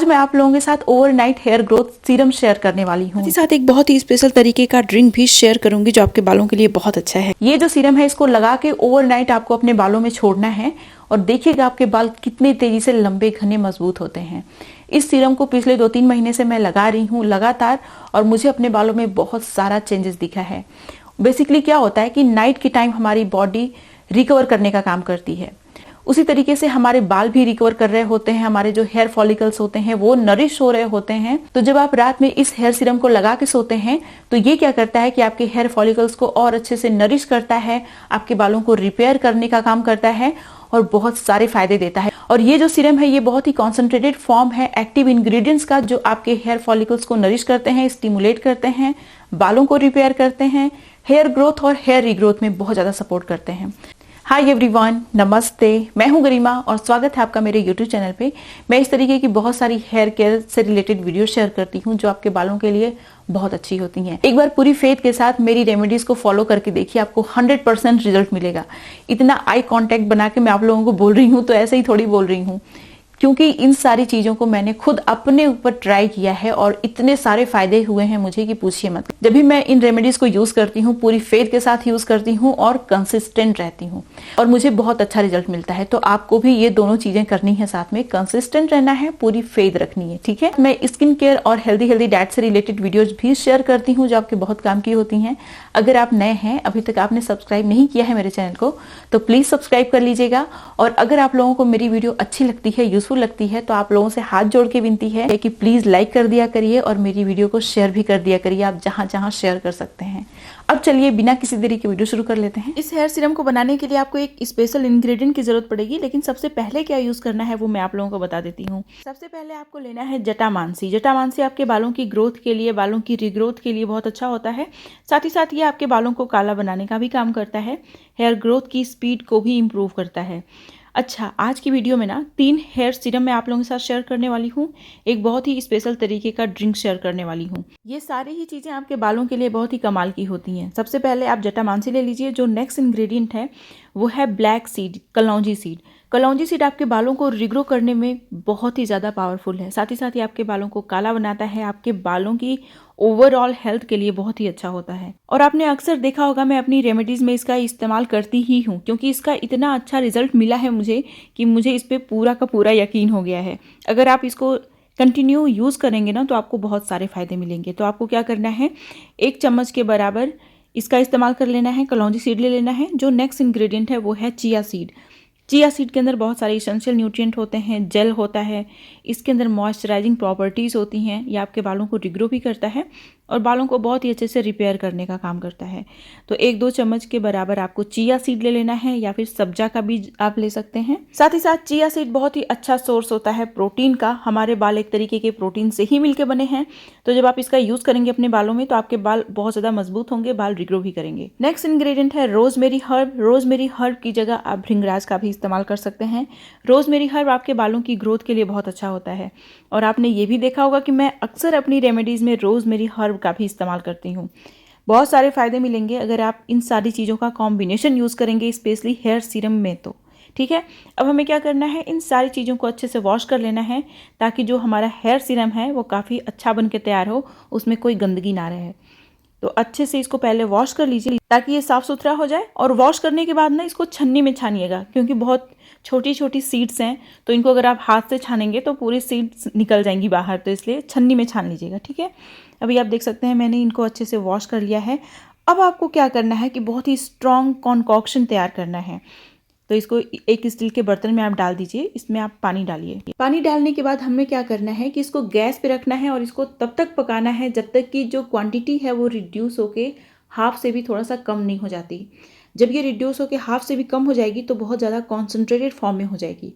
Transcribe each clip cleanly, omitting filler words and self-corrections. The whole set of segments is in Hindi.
आज मैं आप लोगों के साथ overnight hair growth serum share करने वाली हूँ। साथ एक बहुत ही स्पेशल तरीके का ड्रिंक भी शेयर करूंगी जो आपके बालों के लिए बहुत अच्छा है। ये जो सीरम है इसको लगा के ओवरनाइट आपको अपने बालों में छोड़ना है और देखिएगा आपके बाल कितने तेजी से लंबे घने मजबूत होते हैं। इस सीरम को पिछले 2-3 महीने से मैं लगा रही हूँ लगातार और मुझे अपने बालों में बहुत सारा चेंजेस दिखा है। बेसिकली क्या होता है कि नाइट के टाइम हमारी बॉडी रिकवर करने का काम करती है, उसी तरीके से हमारे बाल भी रिकवर कर रहे होते हैं, हमारे जो हेयर फॉलिकल्स होते हैं वो नरिश हो रहे होते हैं। तो जब आप रात में इस हेयर सीरम को लगा के सोते हैं तो ये क्या करता है कि आपके हेयर फॉलिकल्स को और अच्छे से नरिश करता है, आपके बालों को रिपेयर करने का काम करता है और बहुत सारे फायदे देता है। और ये जो सीरम है ये बहुत ही कॉन्सेंट्रेटेड फॉर्म है एक्टिव इंग्रेडिएंट्स का, जो आपके हेयर फॉलिकल्स को नरिश करते हैं, स्टिमुलेट करते हैं, बालों को रिपेयर करते हैं, हेयर ग्रोथ और हेयर रीग्रोथ में बहुत ज्यादा सपोर्ट करते हैं। हाय एवरीवन, नमस्ते, मैं हूं गरिमा और स्वागत है आपका मेरे यूट्यूब चैनल पे। मैं इस तरीके की बहुत सारी हेयर केयर से रिलेटेड वीडियो शेयर करती हूं जो आपके बालों के लिए बहुत अच्छी होती हैं। एक बार पूरी फेथ के साथ मेरी रेमेडीज को फॉलो करके देखिए, आपको 100% रिजल्ट मिलेगा। इतना आई कांटेक्ट बना के मैं आप लोगों को बोल रही हूँ तो ऐसे ही थोड़ी बोल रही हूँ, क्योंकि इन सारी चीजों को मैंने खुद अपने ऊपर ट्राई किया है और इतने सारे फायदे हुए हैं मुझे कि पूछिए मत। जब भी मैं इन रेमेडीज को यूज करती हूँ पूरी फेथ के साथ यूज करती हूँ और कंसिस्टेंट रहती हूँ और मुझे बहुत अच्छा रिजल्ट मिलता है। तो आपको भी ये दोनों चीजें करनी है, साथ में कंसिस्टेंट रहना है, पूरी फेथ रखनी है, ठीक है। मैं स्किन केयर और हेल्दी डाइट से रिलेटेड वीडियोज भी शेयर करती हूँ जो आपके बहुत काम की होती हैं। अगर आप नए हैं, अभी तक आपने सब्सक्राइब नहीं किया है मेरे चैनल को, तो प्लीज सब्सक्राइब कर लीजिएगा। और अगर आप लोगों को मेरी वीडियो अच्छी लगती है, यूजफुल लगती है, तो आप लोगों से हाथ जोड़ के विनती है कि प्लीज लाइक कर दिया करिए और मेरी वीडियो को शेयर भी कर दिया करिए, आप जहां जहां शेयर कर सकते हैं। अब चलिए बिना किसी देरी के वीडियो शुरू कर लेते हैं। इस हेयर सीरम को बनाने के लिए आपको एक स्पेशल इंग्रेडिएंट की जरूरत पड़ेगी, लेकिन सबसे पहले क्या यूज करना है वो मैं आप लोगों को बता देती हूँ। सबसे पहले आपको लेना है जटामांसी। जटामांसी आपके बालों की ग्रोथ के लिए, बालों की रीग्रोथ के लिए बहुत अच्छा होता है। साथ ही साथ ये आपके बालों को काला बनाने का भी काम करता है, हेयर ग्रोथ की स्पीड को भी इम्प्रूव करता है। अच्छा, आज की वीडियो में ना 3 हेयर सीरम मैं आप लोगों के साथ शेयर करने वाली हूँ। एक बहुत ही स्पेशल तरीके का ड्रिंक शेयर करने वाली हूँ। ये सारी ही चीज़ें आपके बालों के लिए बहुत ही कमाल की होती हैं। सबसे पहले आप जटामांसी ले लीजिए। जो नेक्स्ट इंग्रेडिएंट है वो है ब्लैक सीड, कलौंजी सीड। कलौंजी सीड आपके बालों को रिग्रो करने में बहुत ही ज़्यादा पावरफुल है। साथ ही आपके बालों को काला बनाता है, आपके बालों की ओवरऑल हेल्थ के लिए बहुत ही अच्छा होता है। और आपने अक्सर देखा होगा मैं अपनी रेमेडीज में इसका इस्तेमाल करती ही हूँ, क्योंकि इसका इतना अच्छा रिजल्ट मिला है मुझे कि मुझे इस पर पूरा का पूरा यकीन हो गया है। अगर आप इसको कंटिन्यू यूज़ करेंगे ना तो आपको बहुत सारे फायदे मिलेंगे। तो आपको क्या करना है, 1 चम्मच के बराबर इसका इस्तेमाल कर लेना है, कलौंजी सीड ले लेना है। जो नेक्स्ट इंग्रेडिएंट है वो है चिया सीड। चिया सीड के अंदर बहुत सारे इसेंशियल न्यूट्रिएंट होते हैं, जेल होता है, इसके अंदर मॉइस्चराइजिंग प्रॉपर्टीज़ होती हैं। ये आपके बालों को रिग्रो भी करता है और बालों को बहुत ही अच्छे से रिपेयर करने का काम करता है। तो 1-2 चम्मच के बराबर आपको चिया सीड ले लेना है, या फिर सब्जा का बीज आप ले सकते हैं। साथ ही साथ चिया सीड बहुत ही अच्छा सोर्स होता है प्रोटीन का। हमारे बाल एक तरीके के प्रोटीन से ही मिलकर बने हैं, तो जब आप इसका यूज़ करेंगे अपने बालों में तो आपके बाल बहुत ज़्यादा मजबूत होंगे, बाल रिग्रो भी करेंगे। नेक्स्ट इंग्रेडिएंट है रोजमेरी हर्ब। रोजमेरी हर्ब की जगह आप भृंगराज का भी इस्तेमाल कर सकते हैं। रोजमेरी हर्ब आपके बालों की ग्रोथ के लिए बहुत अच्छा होता है। और आपने ये भी देखा होगा कि मैं अक्सर अपनी रेमेडीज़ में रोजमेरी हर्ब का भी इस्तेमाल करती हूँ। बहुत सारे फायदे मिलेंगे अगर आप इन सारी चीज़ों का कॉम्बिनेशन यूज़ करेंगे, स्पेशली हेयर सीरम में। तो ठीक है, अब हमें क्या करना है, इन सारी चीज़ों को अच्छे से वॉश कर लेना है ताकि जो हमारा हेयर सीरम है वो काफ़ी अच्छा बन के तैयार हो, उसमें कोई गंदगी ना रहे। तो अच्छे से इसको पहले वॉश कर लीजिए ताकि ये साफ़ सुथरा हो जाए। और वॉश करने के बाद ना इसको छन्नी में छानिएगा, क्योंकि बहुत छोटी छोटी सीड्स हैं तो इनको अगर आप हाथ से छानेंगे तो पूरी सीड्स निकल जाएंगी बाहर, तो इसलिए छन्नी में छान लीजिएगा, ठीक है। अभी आप देख सकते हैं मैंने इनको अच्छे से वॉश कर लिया है। अब आपको क्या करना है कि बहुत ही स्ट्रॉन्ग कॉन्कॉक्शन तैयार करना है। तो इसको एक स्टील के बर्तन में आप डाल दीजिए, इसमें आप पानी डालिए। पानी डालने के बाद हमें क्या करना है कि इसको गैस पे रखना है और इसको तब तक पकाना है जब तक कि जो क्वांटिटी है वो रिड्यूस होके हाफ से भी थोड़ा सा कम नहीं हो जाती। जब ये रिड्यूस होके हाफ से भी कम हो जाएगी तो बहुत ज़्यादा कॉन्सेंट्रेटेड फॉर्म में हो जाएगी।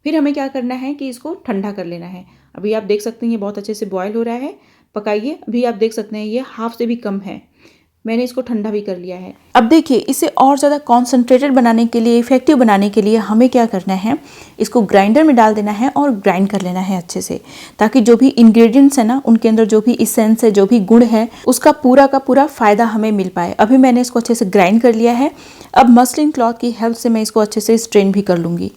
फिर हमें क्या करना है कि इसको ठंडा कर लेना है। अभी आप देख सकते हैं ये बहुत अच्छे से बॉयल हो रहा है, पकाइए। अभी आप देख सकते हैं ये हाफ से भी कम है, मैंने इसको ठंडा भी कर लिया है। अब देखिए, इसे और ज़्यादा कॉन्सेंट्रेटेड बनाने के लिए, इफेक्टिव बनाने के लिए हमें क्या करना है, इसको ग्राइंडर में डाल देना है और ग्राइंड कर लेना है अच्छे से, ताकि जो भी इंग्रेडिएंट्स है ना, उनके अंदर जो भी इसेंस है, जो भी गुण है, उसका पूरा का पूरा फ़ायदा हमें मिल पाए। अभी मैंने इसको अच्छे से ग्राइंड कर लिया है। अब मसलिन क्लॉथ की हेल्प से मैं इसको अच्छे से स्ट्रेन भी कर लूँगी।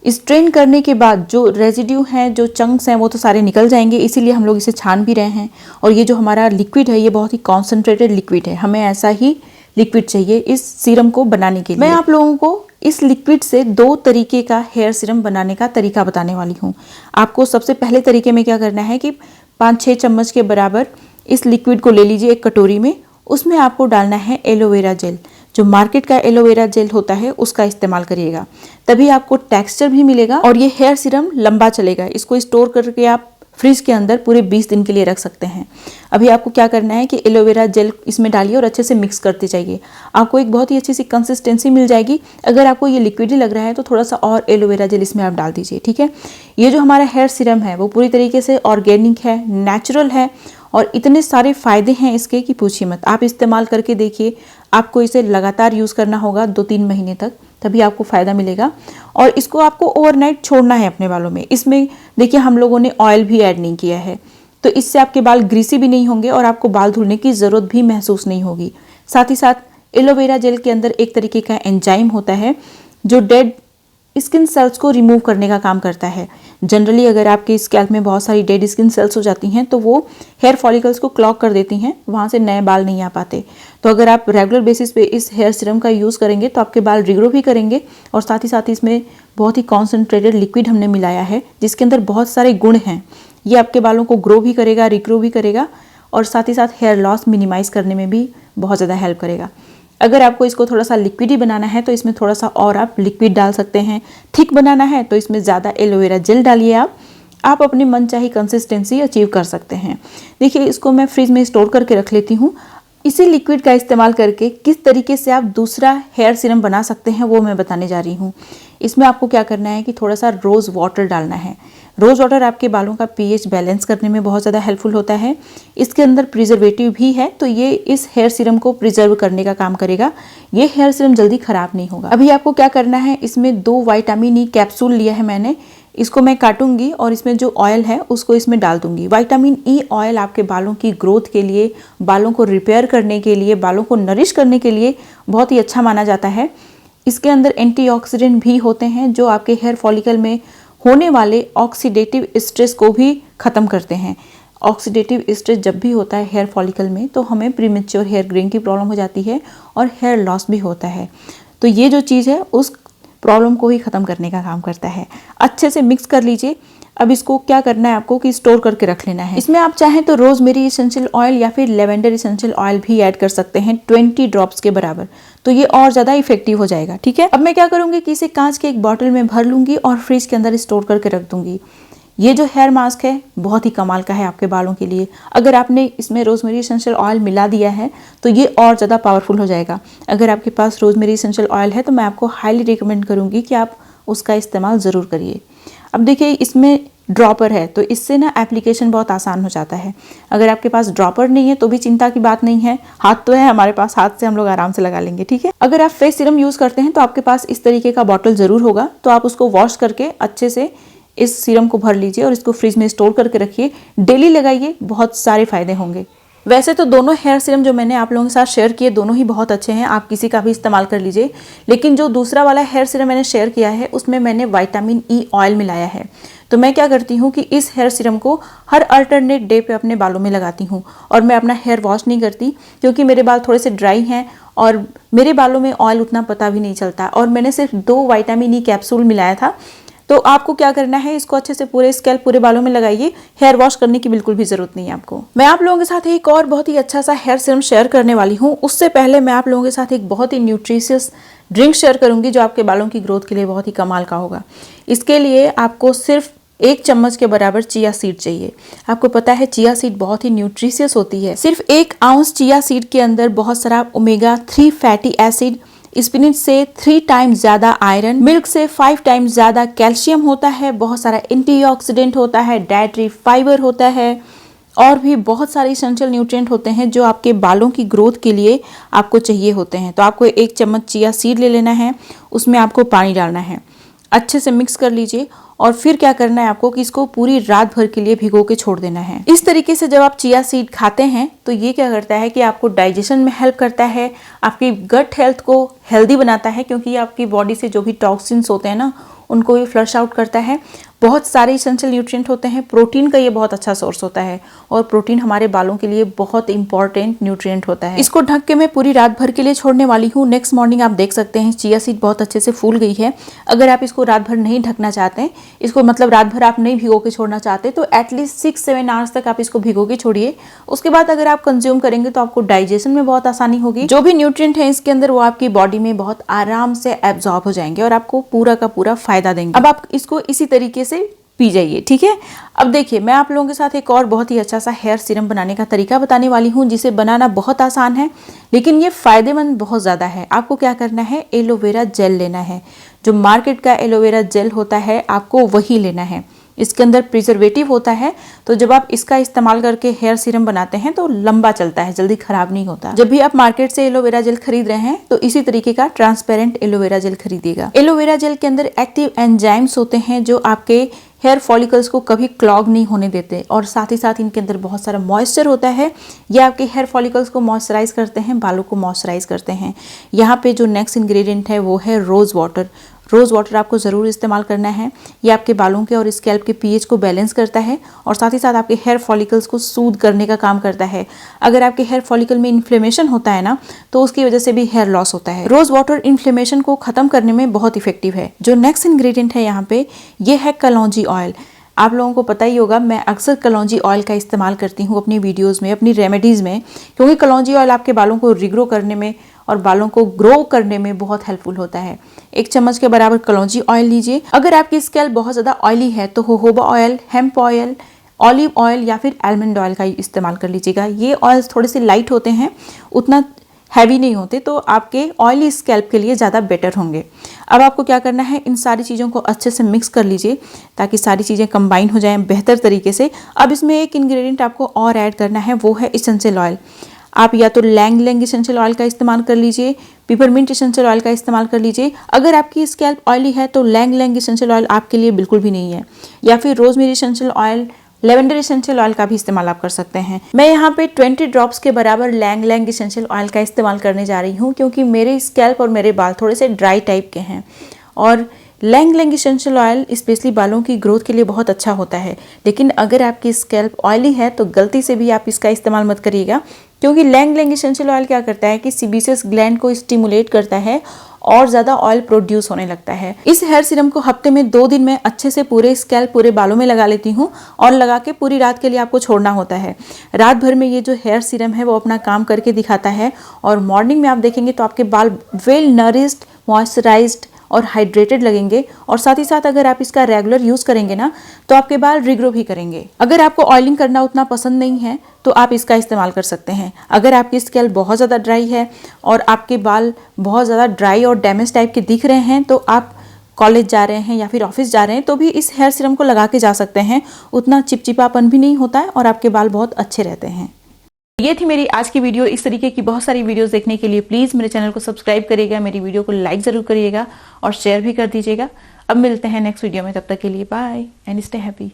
स्ट्रेन करने के बाद जो रेजिड्यू हैं, जो चंक्स हैं, वो तो सारे निकल जाएंगे, इसीलिए हम लोग इसे छान भी रहे हैं। और ये जो हमारा लिक्विड है ये बहुत ही कॉन्सेंट्रेटेड लिक्विड है, हमें ऐसा ही लिक्विड चाहिए इस सीरम को बनाने के लिए। मैं आप लोगों को इस लिक्विड से 2 तरीके का हेयर सीरम बनाने का तरीका बताने वाली हूँ। आपको सबसे पहले तरीके में क्या करना है कि 5-6 चम्मच के बराबर इस लिक्विड को ले लीजिए एक कटोरी में। उसमें आपको डालना है एलोवेरा जेल। जो मार्केट का एलोवेरा जेल होता है उसका इस्तेमाल करिएगा, तभी आपको टेक्सचर भी मिलेगा और ये हेयर सीरम लंबा चलेगा। इसको स्टोर करके आप फ्रिज के अंदर पूरे 20 दिन के लिए रख सकते हैं। अभी आपको क्या करना है कि एलोवेरा जेल इसमें डालिए और अच्छे से मिक्स करते जाइए। आपको एक बहुत ही अच्छी सी कंसिस्टेंसी मिल जाएगी। अगर आपको ये लिक्विड ही लग रहा है तो थोड़ा सा और एलोवेरा जेल इसमें आप डाल दीजिए, ठीक है। ये जो हमारा हेयर सीरम है वो पूरी तरीके से ऑर्गेनिक है, नेचुरल है और इतने सारे फायदे हैं इसके कि पूछिए मत। आप इस्तेमाल करके देखिए, आपको इसे लगातार यूज़ करना होगा 2-3 महीने तक, तभी आपको फ़ायदा मिलेगा। और इसको आपको ओवरनाइट छोड़ना है अपने बालों में। इसमें देखिए हम लोगों ने ऑयल भी ऐड नहीं किया है, तो इससे आपके बाल ग्रीसी भी नहीं होंगे और आपको बाल धुलने की ज़रूरत भी महसूस नहीं होगी। साथ ही साथ एलोवेरा जेल के अंदर एक तरीके का एंजाइम होता है जो डेड स्किन सेल्स को रिमूव करने का काम करता है। जनरली अगर आपके स्कैल्प में बहुत सारी डेड स्किन सेल्स हो जाती हैं तो वो हेयर फॉलिकल्स को क्लॉग कर देती हैं, वहाँ से नए बाल नहीं आ पाते। तो अगर आप रेगुलर बेसिस पे इस हेयर सीरम का यूज़ करेंगे तो आपके बाल रिग्रो भी करेंगे और साथ ही इसमें बहुत ही कॉन्सेंट्रेटेड लिक्विड हमने मिलाया है जिसके अंदर बहुत सारे गुण हैं। ये आपके बालों को ग्रो भी करेगा, रिग्रो भी करेगा और साथ ही साथ हेयर लॉस मिनिमाइज़ करने में भी बहुत ज़्यादा हेल्प करेगा। अगर आपको इसको थोड़ा सा लिक्विड ही बनाना है तो इसमें थोड़ा सा और आप लिक्विड डाल सकते हैं। थिक बनाना है तो इसमें ज़्यादा एलोवेरा जेल डालिए। आप अपनी मनचाही कंसिस्टेंसी अचीव कर सकते हैं। देखिए इसको मैं फ्रिज में स्टोर करके रख लेती हूँ। इसी लिक्विड का इस्तेमाल करके किस तरीके से आप दूसरा हेयर सीरम बना सकते हैं वो मैं बताने जा रही हूँ। इसमें आपको क्या करना है कि थोड़ा सा रोज़ वाटर डालना है। रोज़ वाटर आपके बालों का पीएच बैलेंस करने में बहुत ज़्यादा हेल्पफुल होता है। इसके अंदर प्रिजर्वेटिव भी है तो ये इस हेयर सीरम को प्रिजर्व करने का काम करेगा। ये हेयर सीरम जल्दी ख़राब नहीं होगा। अभी आपको क्या करना है, इसमें 2 विटामिन ई कैप्सूल लिया है मैंने, इसको मैं काटूंगी और इसमें जो ऑयल है उसको इसमें डाल दूंगी। विटामिन ई ऑयल आपके बालों की ग्रोथ के लिए, बालों को रिपेयर करने के लिए, बालों को नरिश करने के लिए बहुत ही अच्छा माना जाता है। इसके अंदर एंटीऑक्सीडेंट भी होते हैं जो आपके हेयर फॉलिकल में होने वाले ऑक्सीडेटिव स्ट्रेस को भी ख़त्म करते हैं। ऑक्सीडेटिव स्ट्रेस जब भी होता है हेयर फॉलिकल में तो हमें प्रीमेच्योर हेयर ग्रेइंग की प्रॉब्लम हो जाती है और हेयर लॉस भी होता है। तो ये जो चीज़ है उस प्रॉब्लम को ही ख़त्म करने का काम करता है। अच्छे से मिक्स कर लीजिए। अब इसको क्या करना है आपको कि स्टोर करके रख लेना है। इसमें आप चाहें तो रोजमेरी एसेंशियल ऑयल या फिर लेवेंडर एसेंशियल ऑयल भी ऐड कर सकते हैं 20 ड्रॉप्स के बराबर, तो ये और ज़्यादा इफेक्टिव हो जाएगा। ठीक है, अब मैं क्या करूँगी कि इसे कांच के एक बॉटल में भर लूँगी और फ्रिज के अंदर स्टोर करके रख दूँगी। ये जो हेयर मास्क है बहुत ही कमाल का है आपके बालों के लिए। अगर आपने इसमें रोजमेरी एसेंशियल ऑयल मिला दिया है तो ये और ज़्यादा पावरफुल हो जाएगा। अगर आपके पास रोजमेरी एसेंशियल ऑयल है तो मैं आपको हाईली रिकमेंड करूँगी कि आप उसका इस्तेमाल ज़रूर करिए। अब देखिए इसमें ड्रॉपर है तो इससे ना एप्लीकेशन बहुत आसान हो जाता है। अगर आपके पास ड्रॉपर नहीं है तो भी चिंता की बात नहीं है, हाथ तो है हमारे पास, हाथ से हम लोग आराम से लगा लेंगे। ठीक है, अगर आप फेस सीरम यूज़ करते हैं तो आपके पास इस तरीके का बॉटल ज़रूर होगा, तो आप उसको वॉश करके अच्छे से इस सीरम को भर लीजिए और इसको फ्रिज में स्टोर करके रखिए। डेली लगाइए, बहुत सारे फायदे होंगे। वैसे तो दोनों हेयर सीरम जो मैंने आप लोगों के साथ शेयर किए दोनों ही बहुत अच्छे हैं, आप किसी का भी इस्तेमाल कर लीजिए। लेकिन जो दूसरा वाला हेयर सीरम मैंने शेयर किया है उसमें मैंने विटामिन ई ऑयल मिलाया है। तो मैं क्या करती हूँ कि इस हेयर सीरम को हर अल्टरनेट डे पे अपने बालों में लगाती हूँ और मैं अपना हेयर वॉश नहीं करती, क्योंकि मेरे बाल थोड़े से ड्राई हैं और मेरे बालों में ऑयल उतना पता भी नहीं चलता। और मैंने सिर्फ 2 विटामिन ई कैप्सूल मिलाया था। तो आपको क्या करना है, इसको अच्छे से पूरे स्कैल्प पूरे बालों में लगाइए। हेयर वॉश करने की बिल्कुल भी जरूरत नहीं है आपको। मैं आप लोगों के साथ एक और बहुत ही अच्छा सा हेयर सीरम शेयर करने वाली हूँ। उससे पहले मैं आप लोगों के साथ एक बहुत ही न्यूट्रिशियस ड्रिंक शेयर करूंगी जो आपके बालों की ग्रोथ के लिए बहुत ही कमाल का होगा। इसके लिए आपको सिर्फ 1 चम्मच के बराबर चिया सीड चाहिए। आपको पता है चिया सीड बहुत ही न्यूट्रिशियस होती है। सिर्फ 1 आउंस चिया सीड के अंदर बहुत सारा ओमेगा 3 फैटी एसिड, स्पिनच से 3 टाइम्स ज़्यादा आयरन, मिल्क से 5 टाइम्स ज़्यादा कैल्शियम होता है, बहुत सारा एंटीऑक्सीडेंट होता है, डाइटरी फाइबर होता है और भी बहुत सारे एसेंशियल न्यूट्रिएंट होते हैं जो आपके बालों की ग्रोथ के लिए आपको चाहिए होते हैं। तो आपको 1 चम्मच चिया सीड ले लेना है, उसमें आपको पानी डालना है, अच्छे से मिक्स कर लीजिए और फिर क्या करना है आपको कि इसको पूरी रात भर के लिए भिगो के छोड़ देना है। इस तरीके से जब आप चिया सीड खाते हैं तो ये क्या करता है कि आपको डाइजेशन में हेल्प करता है, आपकी गट हेल्थ को हेल्दी बनाता है, क्योंकि आपकी बॉडी से जो भी टॉक्सिन्स होते हैं ना उनको भी फ्लश आउट करता है। बहुत सारे इसेंशियल न्यूट्रिएंट होते हैं। प्रोटीन का ये बहुत अच्छा सोर्स होता है और प्रोटीन हमारे बालों के लिए बहुत इंपॉर्टेंट न्यूट्रिएंट होता है। इसको ढक के मैं पूरी रात भर के लिए छोड़ने वाली हूँ। नेक्स्ट मॉर्निंग आप देख सकते हैं चिया सीड बहुत अच्छे से फूल गई है। अगर आप इसको रात भर नहीं ढकना चाहते, इसको मतलब रात भर आप नहीं भिगो के छोड़ना चाहते, तो एटलीस्ट 6-7 आवर्स तक आप इसको भिगो के छोड़िए। उसके बाद अगर आप कंज्यूम करेंगे तो आपको डाइजेशन में बहुत आसानी होगी। जो भी न्यूट्रिएंट है इसके अंदर वो आपकी बॉडी में बहुत आराम से एब्जॉर्ब हो जाएंगे और आपको पूरा का पूरा फायदा देंगे। अब आप इसको इसी तरीके से पी जाइए, ठीक है। अब देखिए, मैं आप लोगों के साथ एक और बहुत ही अच्छा सा हेयर सीरम बनाने का तरीका बताने वाली हूँ, जिसे बनाना बहुत आसान है लेकिन ये फायदेमंद बहुत ज़्यादा है। आपको क्या करना है, एलोवेरा जेल लेना है। जो मार्केट का एलोवेरा जेल होता है आपको वही लेना है। इसके अंदर प्रिजर्वेटिव होता है, तो जब आप इसका इस्तेमाल करके हेयर सीरम बनाते हैं तो लंबा चलता है, जल्दी खराब नहीं होता। जब भी आप मार्केट से एलोवेरा जेल खरीद रहे हैं तो इसी तरीके का ट्रांसपेरेंट एलोवेरा जेल खरीदिएगा। एलोवेरा जेल के अंदर एक्टिव एंजाइम्स होते हैं जो आपके हेयर फॉलिकल्स को कभी क्लॉग नहीं होने देते और साथ ही साथ इनके अंदर बहुत सारा मॉइस्चर होता है। ये आपके हेयर फॉलिकल्स को मॉइस्चराइज करते हैं, बालों को मॉइस्चराइज करते हैं। यहाँ पे जो नेक्स्ट इंग्रेडिएंट है वो है रोज वाटर। रोज़ वाटर आपको ज़रूर इस्तेमाल करना है। ये आपके बालों के और स्कैल्प के पीएच को बैलेंस करता है और साथ ही साथ आपके हेयर फॉलिकल्स को सूद करने का काम करता है। अगर आपके हेयर फॉलिकल में इन्फ्लेमेशन होता है ना, तो उसकी वजह से भी हेयर लॉस होता है। रोज़ वाटर इन्फ्लेमेशन को ख़त्म करने में बहुत इफेक्टिव है। जो नेक्स्ट इंग्रेडिएंट है यहाँ पे, ये है कलौंजी ऑयल। आप लोगों को पता ही होगा, मैं अक्सर कलौंजी ऑयल का इस्तेमाल करती हूँ अपनी वीडियोज़ में, अपनी रेमेडीज़ में, क्योंकि कलौंजी ऑयल आपके बालों को रिग्रो करने में और बालों को ग्रो करने में बहुत हेल्पफुल होता है। 1 चम्मच के बराबर कलौंजी ऑयल लीजिए। अगर आपकी स्कैल्प बहुत ज़्यादा ऑयली है तो jojoba oil, hemp oil, olive oil या फिर आलमंड ऑयल का इस्तेमाल कर लीजिएगा। ये ऑयल्स थोड़े से लाइट होते हैं, उतना हैवी नहीं होते, तो आपके ऑयली स्कैल्प के लिए ज़्यादा बेटर होंगे। अब आपको क्या करना है, इन सारी चीज़ों को अच्छे से मिक्स कर लीजिए ताकि सारी चीज़ें कंबाइन हो जाएं बेहतर तरीके से। अब इसमें एक इंग्रेडिएंट आपको और ऐड करना है, वो है एसेंशियल ऑयल। आप या तो लैंग लैंग एसेंशियल ऑयल का इस्तेमाल कर लीजिए, पिपरमिंट एसेंशियल ऑयल का इस्तेमाल कर लीजिए। अगर आपकी स्कैल्प ऑयली है तो लैंग लैंग एसेंशियल ऑयल आपके लिए बिल्कुल भी नहीं है, या फिर rosemary essential oil, lavender essential oil का भी इस्तेमाल आप कर सकते हैं। मैं यहाँ पे 20 ड्रॉप्स के बराबर लैंग लैंग एसेंशियल ऑयल का इस्तेमाल करने जा रही हूँ, क्योंकि मेरे स्कैल्प और मेरे बाल थोड़े से ड्राई टाइप के हैं और ylang ylang essential oil specially बालों की ग्रोथ के लिए बहुत अच्छा होता है। लेकिन अगर आपकी स्कैल्प ऑयली है तो गलती से भी आप इसका इस्तेमाल मत करिएगा, क्योंकि लैंग लैंग एसेंशियल ऑयल क्या करता है कि सीबीसीएस ग्लैंड को स्टिमुलेट करता है और ज़्यादा ऑयल प्रोड्यूस होने लगता है। इस हेयर सीरम को हफ्ते में 2 दिन में अच्छे से पूरे स्कैल्प, पूरे बालों में लगा लेती हूँ और लगा के पूरी रात के लिए आपको छोड़ना होता है। रात भर में ये जो हेयर सीरम है वो अपना काम करके दिखाता है और मॉर्निंग में आप देखेंगे तो आपके बाल वेल नरिश्ड, मॉइस्चराइज्ड और हाइड्रेटेड लगेंगे। और साथ ही साथ अगर आप इसका रेगुलर यूज़ करेंगे ना तो आपके बाल रिग्रो भी करेंगे। अगर आपको ऑयलिंग करना उतना पसंद नहीं है तो आप इसका इस्तेमाल कर सकते हैं। अगर आपकी स्कैल्प बहुत ज़्यादा ड्राई है और आपके बाल बहुत ज़्यादा ड्राई और डैमेज टाइप के दिख रहे हैं, तो आप कॉलेज जा रहे हैं या फिर ऑफिस जा रहे हैं तो भी इस हेयर सीरम को लगा के जा सकते हैं। उतना चिपचिपापन भी नहीं होता है और आपके बाल बहुत अच्छे रहते हैं। ये थी मेरी आज की वीडियो। इस तरीके की बहुत सारी वीडियोस देखने के लिए प्लीज़ मेरे चैनल को सब्सक्राइब करिएगा, मेरी वीडियो को लाइक ज़रूर करिएगा और शेयर भी कर दीजिएगा। अब मिलते हैं नेक्स्ट वीडियो में, तब तक के लिए बाय एंड स्टे हैप्पी।